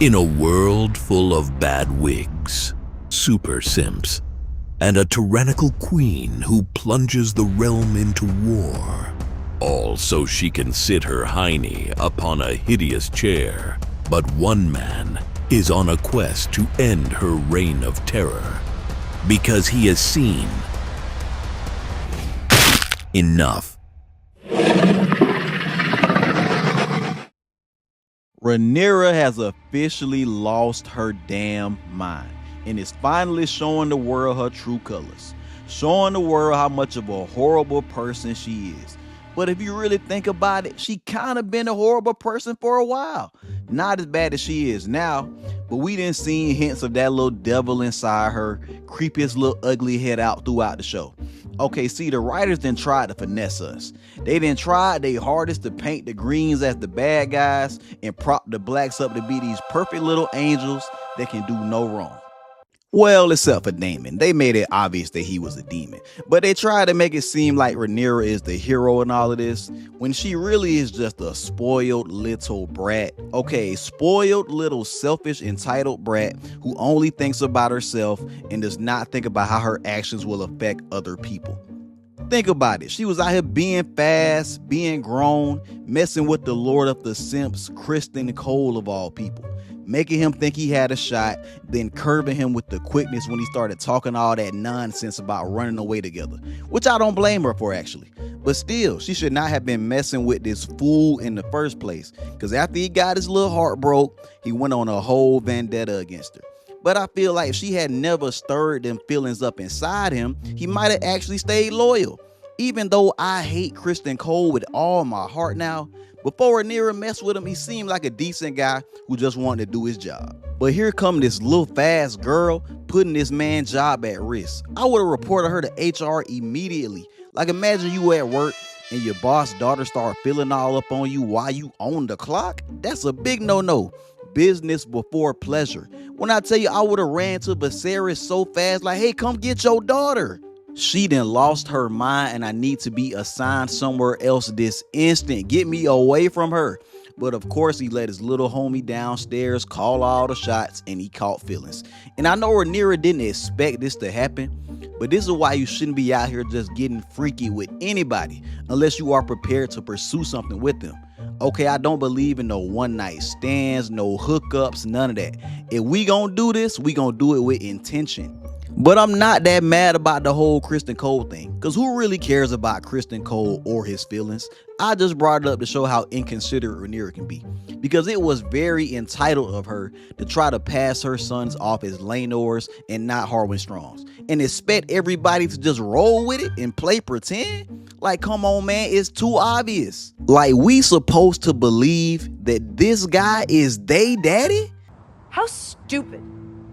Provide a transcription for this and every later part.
In a world full of bad wigs, super simps, and a tyrannical queen who plunges the realm into war, all so she can sit her hiney upon a hideous chair. But one man is on a quest to end her reign of terror, because he has seen enough. Rhaenyra has officially lost her damn mind and is finally showing the world her true colors, showing the world how much of a horrible person she is. But if you really think about it, she kind of been a horrible person for a while. Not as bad as she is now, but we didn't see hints of that little devil inside her, creepiest little ugly head out throughout the show. Okay, see, the writers didn't try to finesse us. They didn't try their hardest to paint the greens as the bad guys and prop the blacks up to be these perfect little angels that can do no wrong. Well, except for Daemon. They made it obvious that he was a demon. But they tried to make it seem like Rhaenyra is the hero in all of this, when she really is just a spoiled little brat. Okay, spoiled little selfish entitled brat who only thinks about herself and does not think about how her actions will affect other people. Think about it. She was out here being fast, being grown, messing with the Lord of the Simps, Criston Cole of all people, making him think he had a shot, then curving him with the quickness when he started talking all that nonsense about running away together, which I don't blame her for actually. But still, she should not have been messing with this fool in the first place, because after he got his little heart broke, he went on a whole vendetta against her. But I feel like if she had never stirred them feelings up inside him, he might have actually stayed loyal. Even though I hate Criston Cole with all my heart now, before Rhaenyra messed with him, he seemed like a decent guy who just wanted to do his job. But here come this little fast girl putting this man's job at risk. I would have reported her to HR immediately. Like, imagine you at work and your boss daughter start feeling all up on you while you on the clock. That's a big no-no. Business before pleasure. When I tell you, I would have ran to Mysaria so fast, like, hey, come get your daughter. She done lost her mind and I need to be assigned somewhere else this instant. Get me away from her. But of course, he let his little homie downstairs call all the shots and he caught feelings. And I know Rhaenyra didn't expect this to happen, but this is why you shouldn't be out here just getting freaky with anybody unless you are prepared to pursue something with them. Okay, I don't believe in no one night stands, no hookups, none of that. If we gonna do this, we gonna do it with intention. But I'm not that mad about the whole Criston Cole thing, because who really cares about Criston Cole or his feelings? I just brought it up to show how inconsiderate Rhaenyra can be, because it was very entitled of her to try to pass her sons off as Laenors and not Harwin Strongs, and expect everybody to just roll with it and play pretend. Like, come on, man, it's too obvious. Like, we supposed to believe that this guy is they daddy? How stupid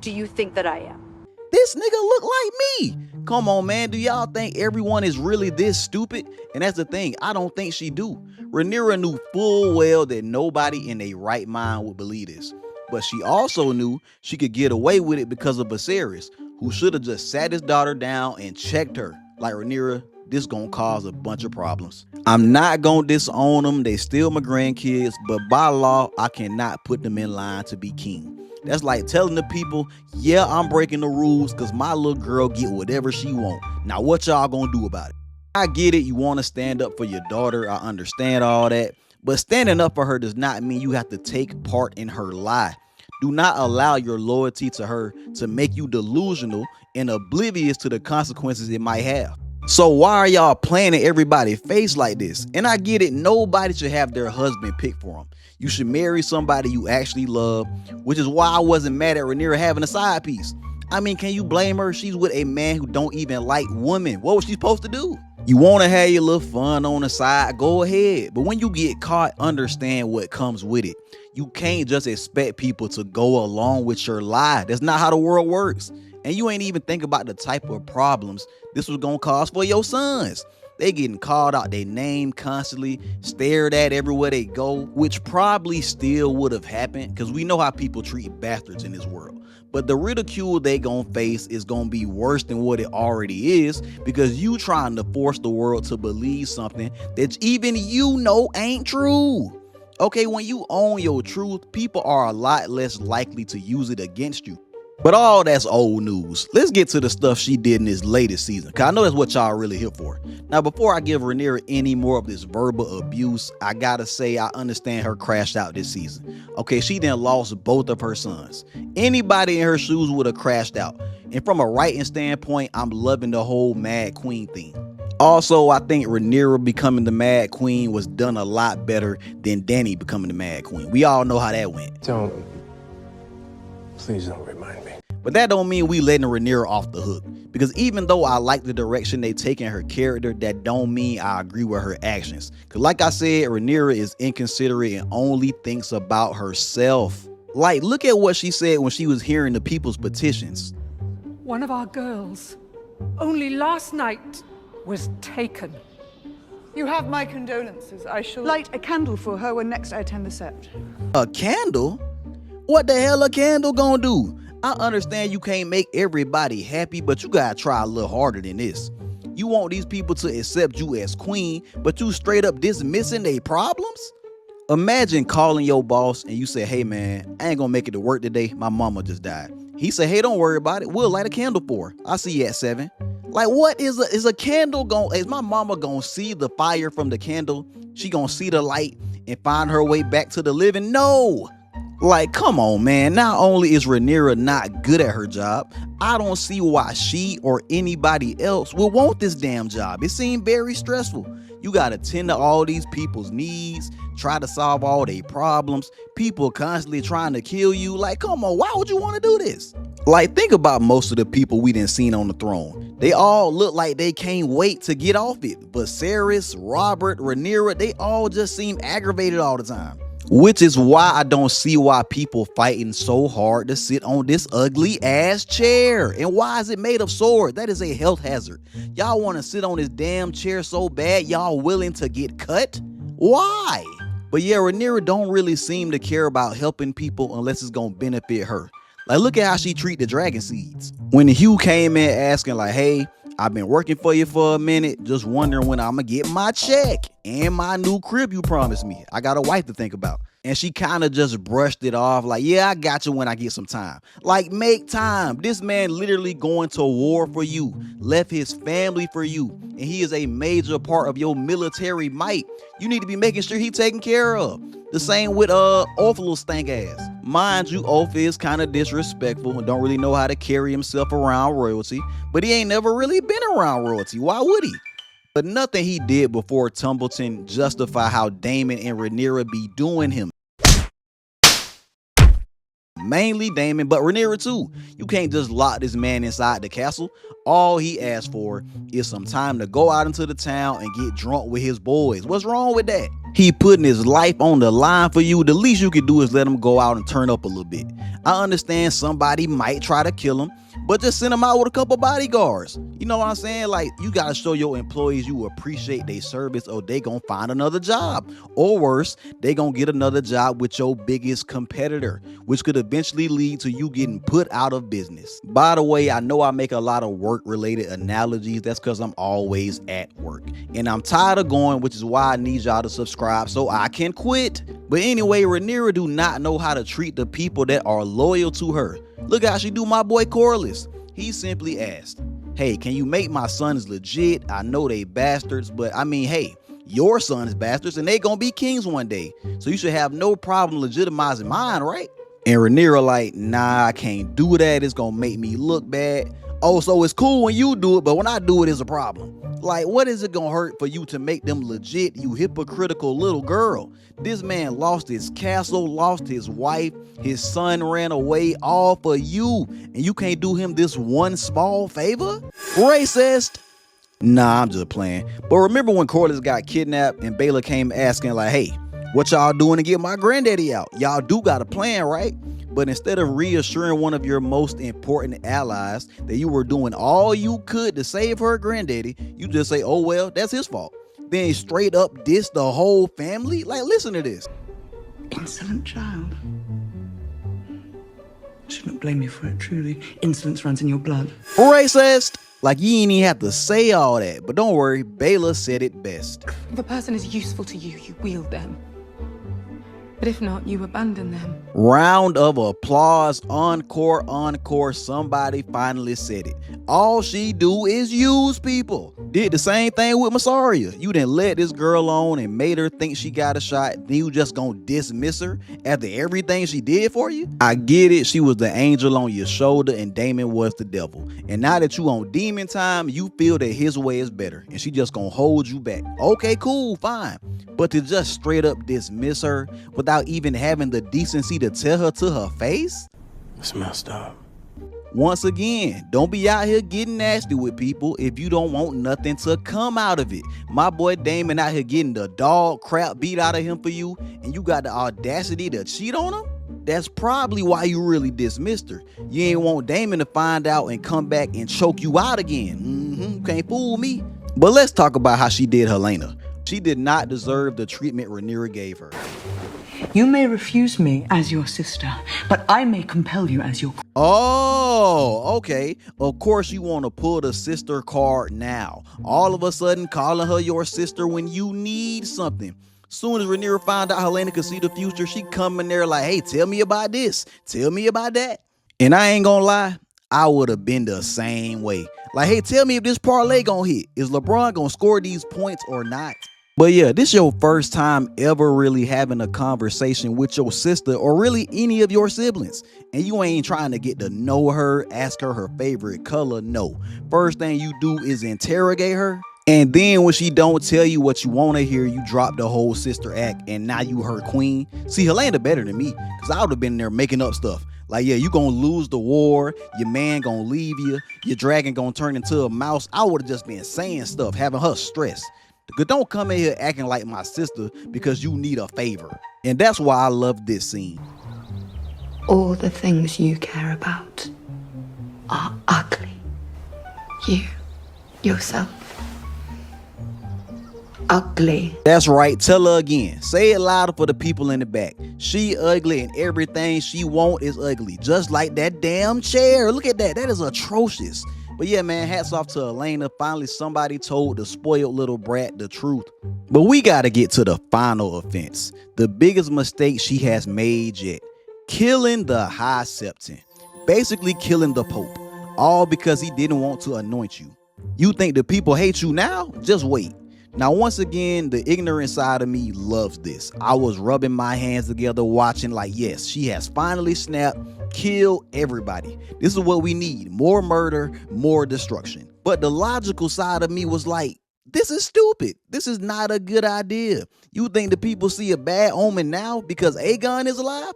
do you think that I am? This nigga look like me. Come on, man. Do y'all think everyone is really this stupid? And that's the thing. I don't think she do. Rhaenyra knew full well that nobody in their right mind would believe this. But she also knew she could get away with it because of Viserys, who should have just sat his daughter down and checked her. Like, Rhaenyra, this gonna cause a bunch of problems. I'm not gonna disown them. They still my grandkids. But by law, I cannot put them in line to be king. That's like telling the people, yeah, I'm breaking the rules because my little girl get whatever she want. Now what y'all gonna do about it? I get it, you want to stand up for your daughter. I understand all that. But standing up for her does not mean you have to take part in her lie. Do not allow your loyalty to her to make you delusional and oblivious to the consequences it might have. So why are y'all playing in everybody's face like this? And I get it, nobody should have their husband pick for them. You should marry somebody you actually love, which is why I wasn't mad at Rhaenyra having a side piece. I mean, can you blame her? She's with a man who don't even like women. What was she supposed to do? You want to have your little fun on the side, go ahead. But when you get caught, understand what comes with it. You can't just expect people to go along with your lie. That's not how the world works. And you ain't even think about the type of problems this was gonna cause for your sons. They getting called out their name constantly, stared at everywhere they go, which probably still would have happened because we know how people treat bastards in this world. But the ridicule they gonna face is gonna be worse than what it already is, because you trying to force the world to believe something that even you know ain't true. Okay, when you own your truth, people are a lot less likely to use it against you. But all that's old news. Let's get to the stuff she did in this latest season, cause I know that's what y'all really here for. Now, before I give Rhaenyra any more of this verbal abuse, I gotta say I understand her crashed out this season. Okay, she then lost both of her sons. Anybody in her shoes would have crashed out. And from a writing standpoint, I'm loving the whole Mad Queen thing. Also, I think Rhaenyra becoming the Mad Queen was done a lot better than Dany becoming the Mad Queen. We all know how that went. Please don't remind me. But that don't mean we letting Rhaenyra off the hook. Because even though I like the direction they taking her character, that don't mean I agree with her actions. Because like I said, Rhaenyra is inconsiderate and only thinks about herself. Like, look at what she said when she was hearing the people's petitions. One of our girls, only last night, was taken. You have my condolences. I shall light a candle for her when next I attend the sept. A candle? What the hell a candle gonna do? I understand you can't make everybody happy, but you gotta try a little harder than this. You want these people to accept you as queen, but you straight up dismissing their problems? Imagine calling your boss and you say, hey man, I ain't gonna make it to work today. My mama just died. He said, hey, don't worry about it. We'll light a candle for her. I'll see you at 7. Like, what is a candle gonna, is my mama gonna see the fire from the candle? She gonna see the light and find her way back to the living? No. Like, come on, man. Not only is Rhaenyra not good at her job, I don't see why she or anybody else would want this damn job. It seemed very stressful. You gotta tend to all these people's needs, try to solve all their problems, people constantly trying to kill you. Like, come on, why would you want to do this? Like, think about most of the people we done seen on the throne. They all look like they can't wait to get off it. Viserys, Robert, Rhaenyra, they all just seem aggravated all the time. Which is why I don't see why people fighting so hard to sit on this ugly ass chair. And why is it made of sword? That is a health hazard. Y'all want to sit on this damn chair so bad y'all willing to get cut? Why? But yeah, Rhaenyra don't really seem to care about helping people unless it's gonna benefit her. Like, look at how she treat the dragon seeds. When Hugh came in asking like, hey, I've been working for you for a minute, just wondering when I'm gonna get my check and my new crib you promised me. I got a wife to think about. And she kind of just brushed it off like, yeah, I got you when I get some time. Like, make time. This man literally going to war for you, left his family for you, and he is a major part of your military might. You need to be making sure he taken care of. The same with Ulf little stank ass. Mind you, Ulf is kind of disrespectful and don't really know how to carry himself around royalty, but he ain't never really been around royalty. Why would he? But nothing he did before Tumbleton justify how Daemon and Rhaenyra be doing him. Mainly Daemon, but Rhaenyra too. You can't just lock this man inside the castle. All he asked for is some time to go out into the town and get drunk with his boys. What's wrong with that? He putting his life on the line for you. The least you can do is let him go out and turn up a little bit. I understand somebody might try to kill him, but just send him out with a couple bodyguards. You know what I'm saying? Like, you gotta show your employees you appreciate their service or they gonna find another job. Or worse, they gonna get another job with your biggest competitor, which could eventually lead to you getting put out of business. By the way, I know I make a lot of work-related analogies. That's because I'm always at work. And I'm tired of going, which is why I need y'all to subscribe so I can quit. But anyway, Rhaenyra do not know how to treat the people that are loyal to her. Look how she do my boy Corlys. He simply asked, hey, can you make my sons legit? I know they bastards, but I mean, hey, your sons bastards and they gonna be kings one day. So you should have no problem legitimizing mine, right? And Rhaenyra like, nah, I can't do that. It's gonna make me look bad. Oh, so it's cool when you do it, but when I do it, it's a problem. Like, what is it gonna hurt for you to make them legit, you hypocritical little girl? This man lost his castle, lost his wife, his son ran away, all for you, and you can't do him this one small favor? Racist. Nah, I'm just playing. But remember when Corlys got kidnapped and Baylor came asking like, hey, what y'all doing to get my granddaddy out? Y'all do got a plan, right? But instead of reassuring one of your most important allies that you were doing all you could to save her granddaddy, you just say, oh, well, that's his fault. Then straight up diss the whole family? Like, listen to this. Insolent child. Shouldn't blame you for it, truly. Insolence runs in your blood. Racist! Like, you ain't even have to say all that. But don't worry, Baylor said it best. If a person is useful to you, you wield them. But if not, you abandon them. Round of applause. Encore, encore. Somebody finally said it. All she do is use people. Did the same thing with Mysaria. You didn't let this girl on and made her think she got a shot. Then you just gonna dismiss her after everything she did for you? I get it. She was the angel on your shoulder and Daemon was the devil. And now that you on demon time, you feel that his way is better. And she just gonna hold you back. Okay, cool, fine. But to just straight up dismiss her without even having the decency to tell her to her face? It's messed up. Once again, don't be out here getting nasty with people if you don't want nothing to come out of it. My boy Daemon out here getting the dog crap beat out of him for you, and you got the audacity to cheat on him? That's probably why you really dismissed her. You ain't want Daemon to find out and come back and choke you out again. Can't fool me. But let's talk about how she did Rhaenyra. She did not deserve the treatment Rhaenyra gave her. You may refuse me as your sister, but I may compel you as your... Oh, okay. Of course you want to pull the sister card now. All of a sudden calling her your sister when you need something. Soon as Rhaenyra found out Helena could see the future, she come in there like, hey, tell me about this. Tell me about that. And I ain't gonna lie, I would have been the same way. Like, hey, tell me if this parlay gonna hit. Is LeBron gonna score these points or not? But yeah, this your first time ever really having a conversation with your sister or really any of your siblings. And you ain't trying to get to know her, ask her her favorite color, no. First thing you do is interrogate her. And then when she don't tell you what you want to hear, you drop the whole sister act and now you her queen. See, Helena better than me because I would have been there making up stuff. Like, yeah, you gonna lose the war, your man gonna leave you, your dragon gonna turn into a mouse. I would have just been saying stuff, having her stressed. Don't come in here acting like my sister because you need a favor. And that's why I love this scene. All the things you care about are ugly. You, yourself, ugly. That's right. Tell her again. Say it louder for the people in the back. She ugly and everything she want is ugly. Just like that damn chair. Look at that. That is atrocious. But yeah, man, hats off to Elena. Finally, somebody told the spoiled little brat the truth. But we got to get to the final offense. The biggest mistake she has made yet. Killing the High Septon. Basically killing the Pope. All because he didn't want to anoint you. You think the people hate you now? Just wait. Now, once again, the ignorant side of me loves this. I was rubbing my hands together watching like, yes, she has finally snapped. Kill everybody. This is what we need. More murder, more destruction. But the logical side of me was like, this is stupid. This is not a good idea. You think the people see a bad omen now because Aegon is alive?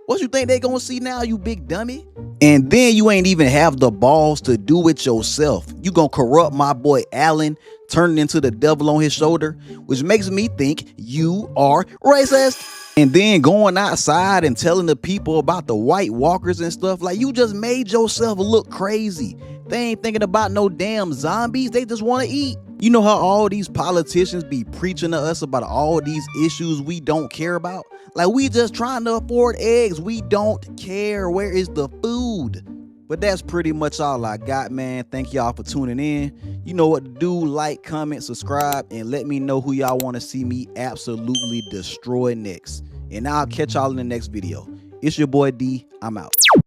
What you think they gonna see now, you big dummy? And then you ain't even have the balls to do it yourself. You gonna corrupt my boy Alan, turning into the devil on his shoulder, which makes me think you are racist. And then going outside and telling the people about the White Walkers and stuff, like you just made yourself look crazy. They ain't thinking about no damn zombies, they just want to eat. You know how all these politicians be preaching to us about all these issues we don't care about? Like we just trying to afford eggs, we don't care. Where is the food? But that's pretty much all I got, man. Thank y'all for tuning in. You know what to do. Like, comment, subscribe, and let me know who y'all want to see me absolutely destroy next. And I'll catch y'all in the next video. It's your boy D. I'm out.